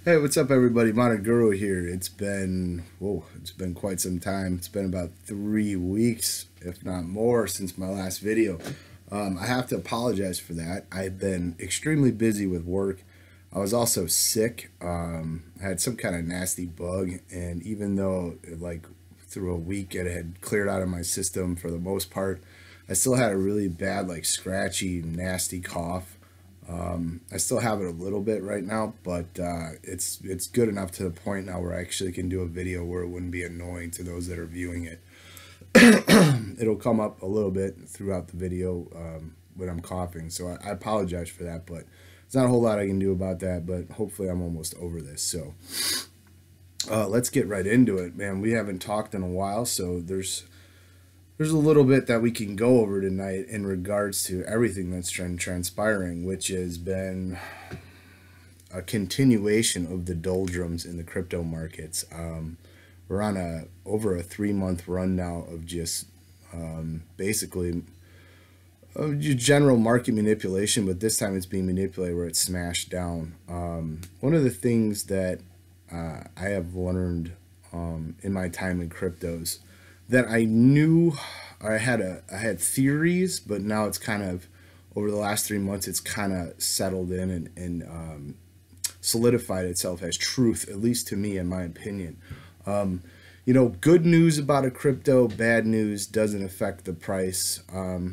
Hey, what's up, everybody? Modern Guru here. It's been quite some time. It's been about 3 weeks, if not more, since my last video. I have to apologize for that. I've been extremely busy with work. I was also sick. I had some kind of nasty bug, and even though, through a week it had cleared out of my system for the most part, I still had a really bad, scratchy, nasty cough. I still have it a little bit right now, but it's good enough to the point now where I actually can do a video where it wouldn't be annoying to those that are viewing it. It'll come up a little bit throughout the video when I'm coughing, so I apologize for that, but there's not a whole lot I can do about that, but hopefully I'm almost over this. So let's get right into it, man. We haven't talked in a while, so there's a little bit that we can go over tonight in regards to everything that's transpiring, which has been a continuation of the doldrums in the crypto markets. We're on over a 3-month run now of just basically general market manipulation, but this time it's being manipulated where it's smashed down. One of the things that I have learned in my time in cryptos that I knew I had theories, but now it's kind of over the last 3 months it's kind of settled in and solidified itself as truth, at least to me, in my opinion. Good news about a crypto, bad news doesn't affect the price.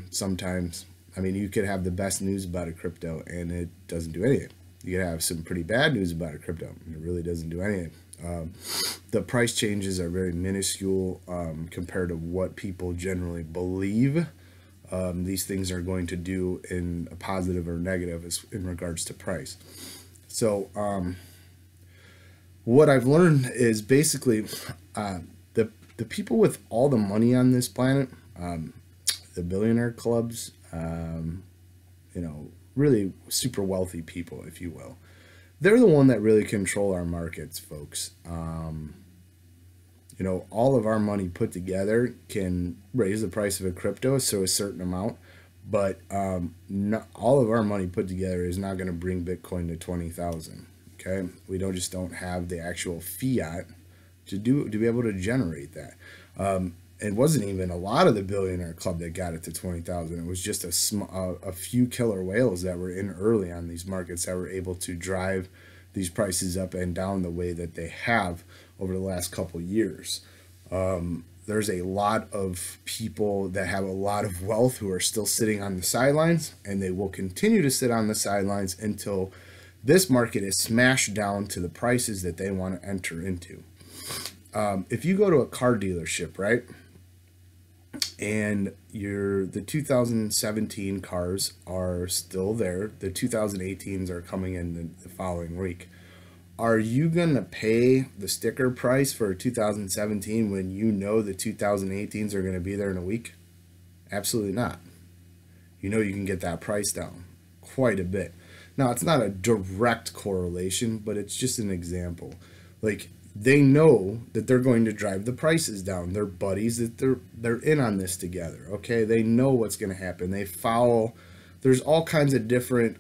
Sometimes, I mean, you could have the best news about a crypto and it doesn't do anything. You could have some pretty bad news about a crypto and it really doesn't do anything. The price changes are very minuscule compared to what people generally believe these things are going to do in a positive or negative in regards to price. So what I've learned is basically the people with all the money on this planet, the billionaire clubs, really super wealthy people, if you will. They're the one that really control our markets, folks. All of our money put together can raise the price of a crypto, so a certain amount, but not all of our money put together is not going to bring Bitcoin to 20,000. Okay, we don't have the actual fiat to be able to generate that. It wasn't even a lot of the billionaire club that got it to 20,000. It was just a few killer whales that were in early on these markets that were able to drive these prices up and down the way that they have over the last couple years. There's a lot of people that have a lot of wealth who are still sitting on the sidelines, and they will continue to sit on the sidelines until this market is smashed down to the prices that they want to enter into. If you go to a car dealership, right, and the 2017 cars are still there, the 2018s are coming in the following week, are you going to pay the sticker price for 2017 when you know the 2018s are going to be there in a week? Absolutely not. You can get that price down quite a bit. Now, it's not a direct correlation, but it's just an example. They know that they're going to drive the prices down. They're buddies, that they're in on this together. Okay, they know what's going to happen. They follow. There's all kinds of different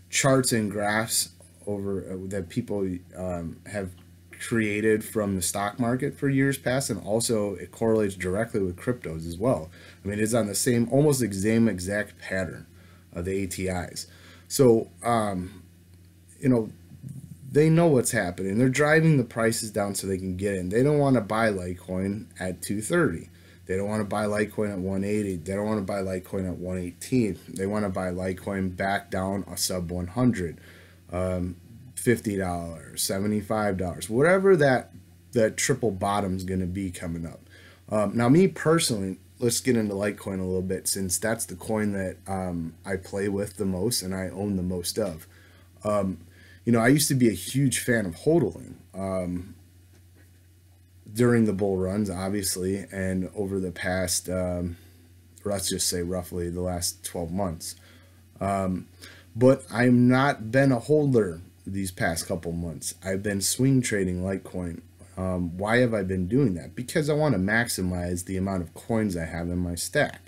charts and graphs that people have created from the stock market for years past, and also it correlates directly with cryptos as well. I mean, it's on the same, almost the same exact pattern of the ATIs. So they know what's happening. They're driving the prices down so they can get in. They don't want to buy Litecoin at 230. They don't want to buy Litecoin at 180. They don't want to buy Litecoin at 118. They want to buy Litecoin back down a sub 100, $50, $75, whatever that triple bottom's going to be coming up. Now, me personally, let's get into Litecoin a little bit, since that's the coin that I play with the most and I own the most of. I used to be a huge fan of hodling during the bull runs, obviously, and over the past, let's just say roughly the last 12 months. But I've not been a holder these past couple months. I've been swing trading Litecoin. Why have I been doing that? Because I want to maximize the amount of coins I have in my stack.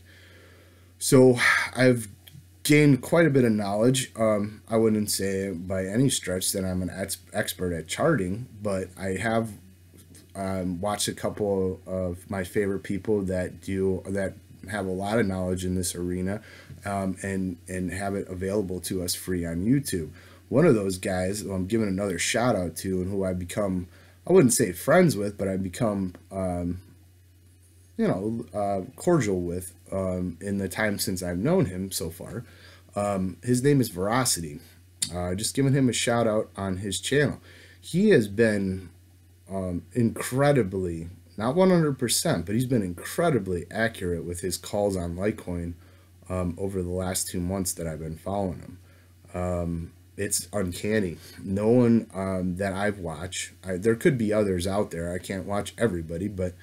So I've gained quite a bit of knowledge. I wouldn't say by any stretch that I'm an expert at charting, but I have watched a couple of my favorite people that have a lot of knowledge in this arena, and have it available to us free on YouTube. One of those guys who I'm giving another shout out to, and who I wouldn't say friends with, but I've become cordial with in the time since I've known him so far. His name is Veracity. Just giving him a shout out on his channel. He has been incredibly, not 100%, but he's been incredibly accurate with his calls on Litecoin over the last 2 months that I've been following him. It's uncanny. No one that I've watched, there could be others out there, I can't watch everybody, but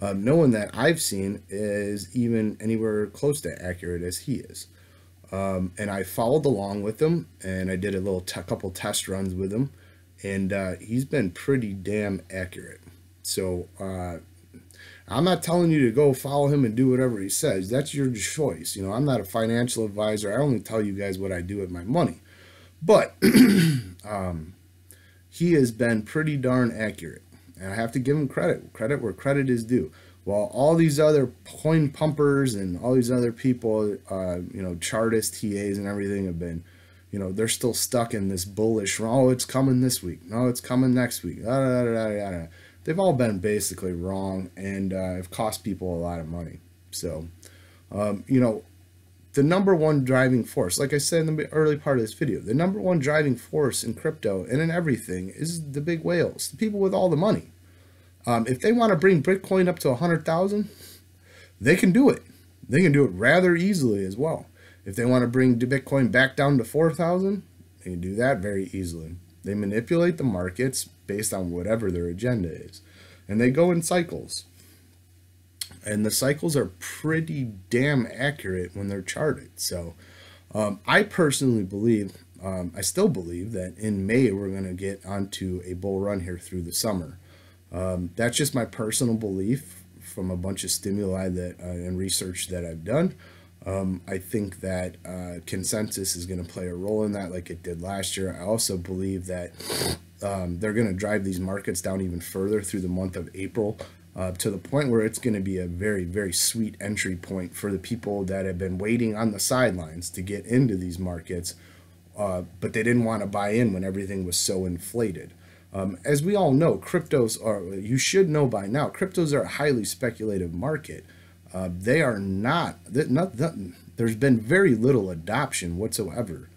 no one that I've seen is even anywhere close to accurate as he is. And I followed along with him, and I did a couple test runs with him, and he's been pretty damn accurate. So I'm not telling you to go follow him and do whatever he says. That's your choice. You know, I'm not a financial advisor. I only tell you guys what I do with my money. But he has been pretty darn accurate, and I have to give him credit where credit is due. While all these other coin pumpers and all these other people, chartists, TAs, and everything have been, they're still stuck in this bullish, oh, it's coming this week, no, it's coming next week, da, da, da, da, da. They've all been basically wrong, and have cost people a lot of money. So, the number one driving force, like I said in the early part of this video, the number one driving force in crypto and in everything is the big whales, the people with all the money. If they want to bring Bitcoin up to 100,000, they can do it. They can do it rather easily as well. If they want to bring Bitcoin back down to 4,000, they can do that very easily. They manipulate the markets based on whatever their agenda is, and they go in cycles. And the cycles are pretty damn accurate when they're charted. So I personally believe, I still believe that in May we're going to get onto a bull run here through the summer. That's just my personal belief from a bunch of stimuli that and research that I've done. I think that consensus is going to play a role in that like it did last year. I also believe that they're going to drive these markets down even further through the month of April, to the point where it's going to be a very, very sweet entry point for the people that have been waiting on the sidelines to get into these markets, but they didn't want to buy in when everything was so inflated. As we all know, you should know by now, cryptos are a highly speculative market. They are not, there's been very little adoption whatsoever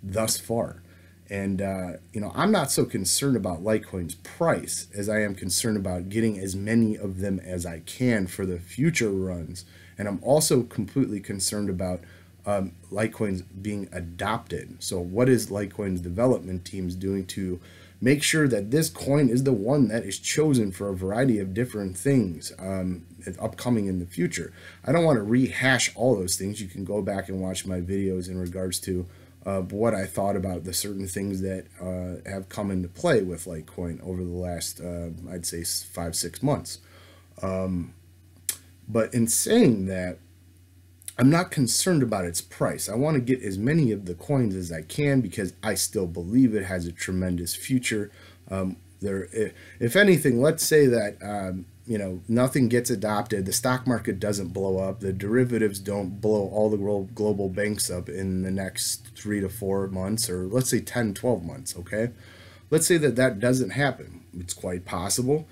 thus far. And, I'm not so concerned about Litecoin's price as I am concerned about getting as many of them as I can for the future runs. And I'm also completely concerned about Litecoin's being adopted. So what is Litecoin's development teams doing to make sure that this coin is the one that is chosen for a variety of different things upcoming in the future? I don't want to rehash all those things. You can go back and watch my videos in regards to what I thought about the certain things that have come into play with Litecoin over the last, I'd say 5-6 months. But in saying that, I'm not concerned about its price. I want to get as many of the coins as I can because I still believe it has a tremendous future. If anything, let's say that nothing gets adopted, the stock market doesn't blow up, the derivatives don't blow all the global banks up in the next 3 to 4 months, or let's say 10-12 months. Okay, let's say that doesn't happen. It's quite possible.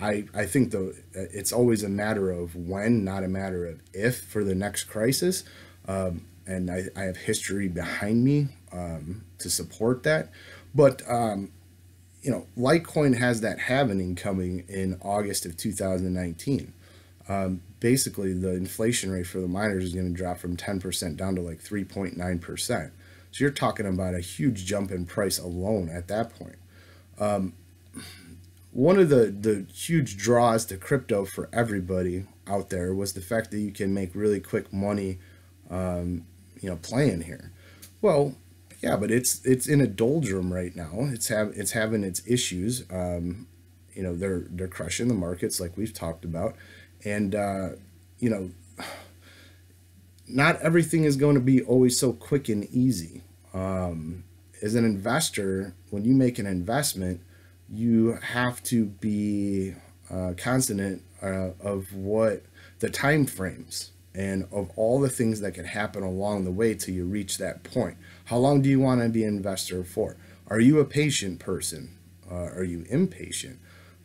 I think though it's always a matter of when, not a matter of if, for the next crisis. And I have history behind me to support that. But Litecoin has that halvening coming in August of 2019. Basically, the inflation rate for the miners is going to drop from 10% down to like 3.9%. So you're talking about a huge jump in price alone at that point. One of the huge draws to crypto for everybody out there was the fact that you can make really quick money, playing here. Well, yeah, but it's in a doldrum right now. It's having its issues. They're crushing the markets like we've talked about, and not everything is going to be always so quick and easy. As an investor, when you make an investment, you have to be constant of what the time frames and of all the things that could happen along the way till you reach that point. How long do you want to be an investor for? Are you a patient person? Are you impatient?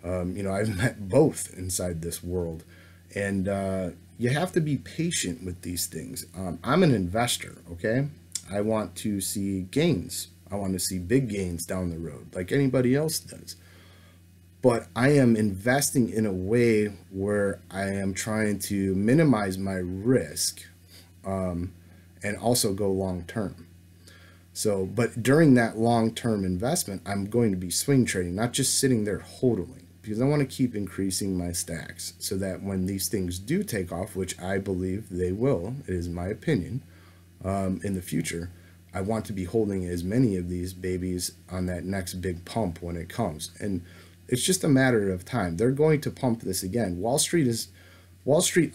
I've met both inside this world, and you have to be patient with these things. I'm an investor, okay? I want to see gains. I want to see big gains down the road, like anybody else does. But I am investing in a way where I am trying to minimize my risk, and also go long term. So, but during that long-term investment, I'm going to be swing trading, not just sitting there hodling, because I want to keep increasing my stacks so that when these things do take off, which I believe they will, it is my opinion, in the future, I want to be holding as many of these babies on that next big pump when it comes. And it's just a matter of time. They're going to pump this again. Wall Street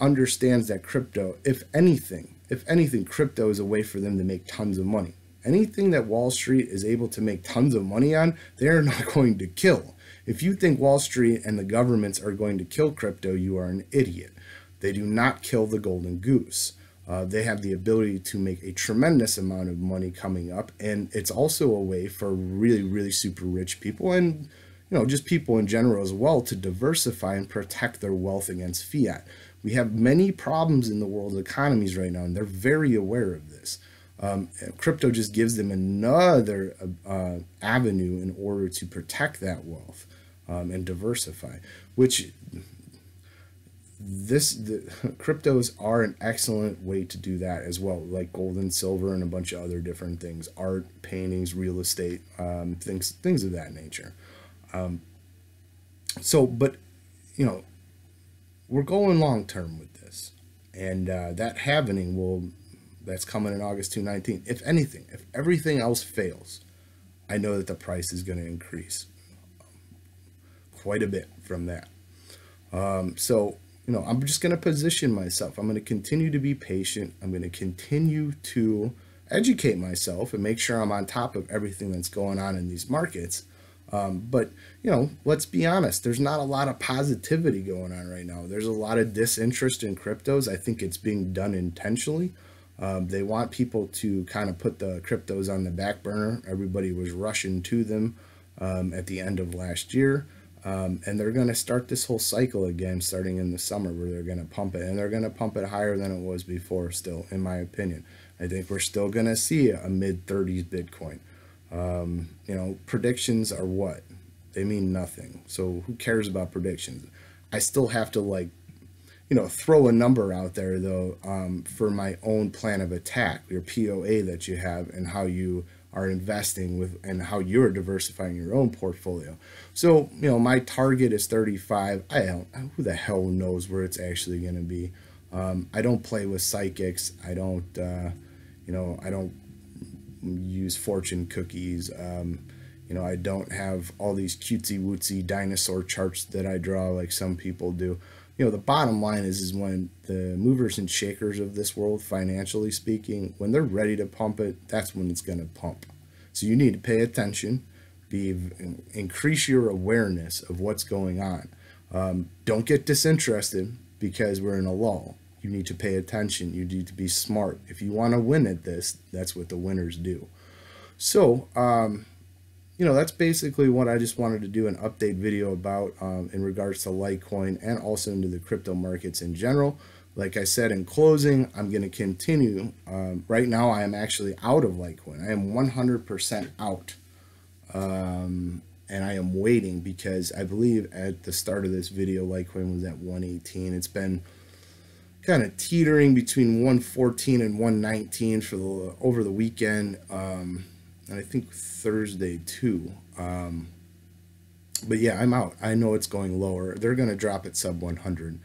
understands that crypto, if anything, crypto is a way for them to make tons of money. Anything that Wall Street is able to make tons of money on, they're not going to kill. If you think Wall Street and the governments are going to kill crypto, you are an idiot. They do not kill the golden goose. They have the ability to make a tremendous amount of money coming up, and it's also a way for really, really super rich people and just people in general as well to diversify and protect their wealth against fiat. We have many problems in the world economies right now, and they're very aware of this. Crypto just gives them another avenue in order to protect that wealth and diversify, which cryptos are an excellent way to do that as well, like gold and silver and a bunch of other different things, art, paintings, real estate, things of that nature. But we're going long term with this, and that halvening that's coming in August 2019. If anything, if everything else fails, I know that the price is going to increase quite a bit from that. I'm just going to position myself. I'm going to continue to be patient. I'm going to continue to educate myself and make sure I'm on top of everything that's going on in these markets. But let's be honest, there's not a lot of positivity going on right now. There's a lot of disinterest in cryptos. I think it's being done intentionally. They want people to kind of put the cryptos on the back burner. Everybody was rushing to them at the end of last year. And they're going to start this whole cycle again starting in the summer where they're going to pump it. And they're going to pump it higher than it was before still, in my opinion. I think we're still going to see a mid-30s Bitcoin. Predictions are what? They mean nothing. So who cares about predictions? I still have to throw a number out there though, for my own plan of attack, your POA that you have, and how you are investing with and how you're diversifying your own portfolio. So, my target is 35. Who the hell knows where it's actually going to be? I don't play with psychics. I don't use fortune cookies. I don't have all these cutesy wootsy dinosaur charts that I draw like some people do. The bottom line is when the movers and shakers of this world, financially speaking, when they're ready to pump it, that's when it's going to pump. So you need to pay attention, increase your awareness of what's going on. Don't get disinterested because we're in a lull. You need to pay attention. You need to be smart. If you want to win at this, that's what the winners do. So, that's basically what I just wanted to do an update video about in regards to Litecoin and also into the crypto markets in general. Like I said in closing, I'm going to continue. Right now, I am actually out of Litecoin. I am 100% out. And I am waiting because I believe at the start of this video, Litecoin was at 118. It's been kind of teetering between 114 and 119 for over the weekend. And I think Thursday too. But yeah, I'm out. I know it's going lower. They're going to drop it sub 100.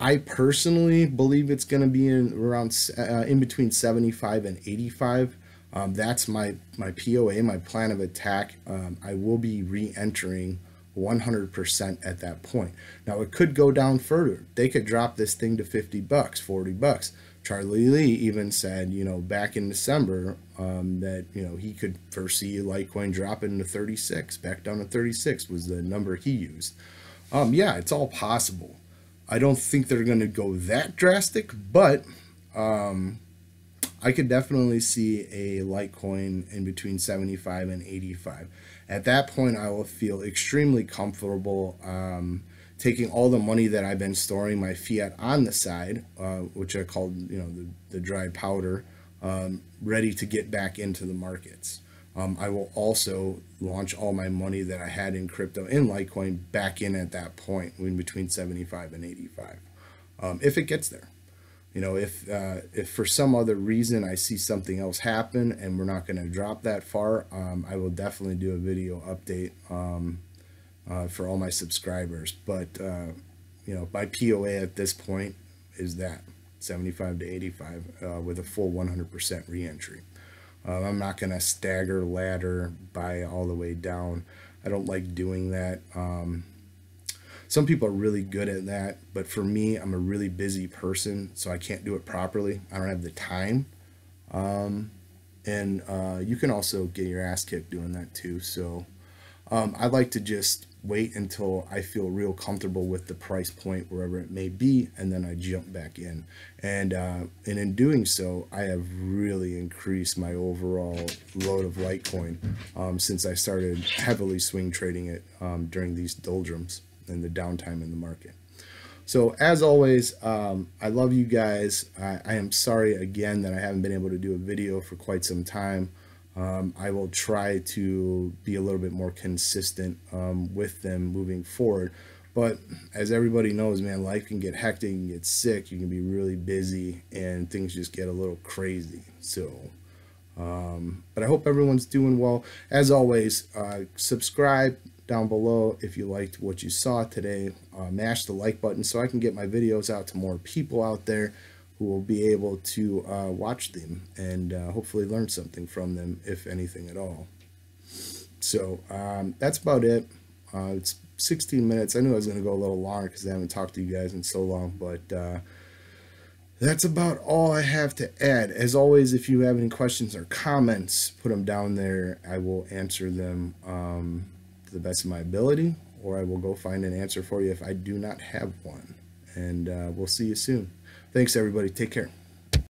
I personally believe it's going to be in between 75 and 85. That's my POA, my plan of attack. I will be re-entering 100% at that point. Now it could go down further. They could drop this thing to $50, $40. Charlie Lee even said, back in December, that, he could foresee Litecoin dropping to 36, back down to 36 was the number he used. Yeah, it's all possible. I don't think they're going to go that drastic, but I could definitely see a Litecoin in between 75 and 85. At that point, I will feel extremely comfortable taking all the money that I've been storing my fiat on the side, which I called, the dry powder, ready to get back into the markets. I will also launch all my money that I had in crypto in Litecoin back in at that point, in between 75 and 85, if it gets there. If for some other reason I see something else happen and we're not going to drop that far, I will definitely do a video update for all my subscribers. But my POA at this point is that 75 to 85 with a full 100% reentry. I'm not going to stagger ladder buy all the way down. I don't like doing that. Some people are really good at that, but for me, I'm a really busy person, so I can't do it properly. I don't have the time. And you can also get your ass kicked doing that too. So I like to just wait until I feel real comfortable with the price point, wherever it may be, and then I jump back in. And in doing so, I have really increased my overall load of Litecoin since I started heavily swing trading it during these doldrums and the downtime in the market. So as always, I love you guys. I am sorry again that I haven't been able to do a video for quite some time. I will try to be a little bit more consistent with them moving forward. But as everybody knows, man, life can get hectic, you can get sick, you can be really busy, and things just get a little crazy. So, but I hope everyone's doing well. As always, subscribe down below if you liked what you saw today. Mash the like button so I can get my videos out to more people out there who will be able to watch them and hopefully learn something from them, if anything at all. So that's about it. It's 16 minutes. I knew I was going to go a little longer because I haven't talked to you guys in so long, but that's about all I have to add. As always, if you have any questions or comments, put them down there. I will answer them to the best of my ability, or I will go find an answer for you if I do not have one. And we'll see you soon. Thanks, everybody. Take care.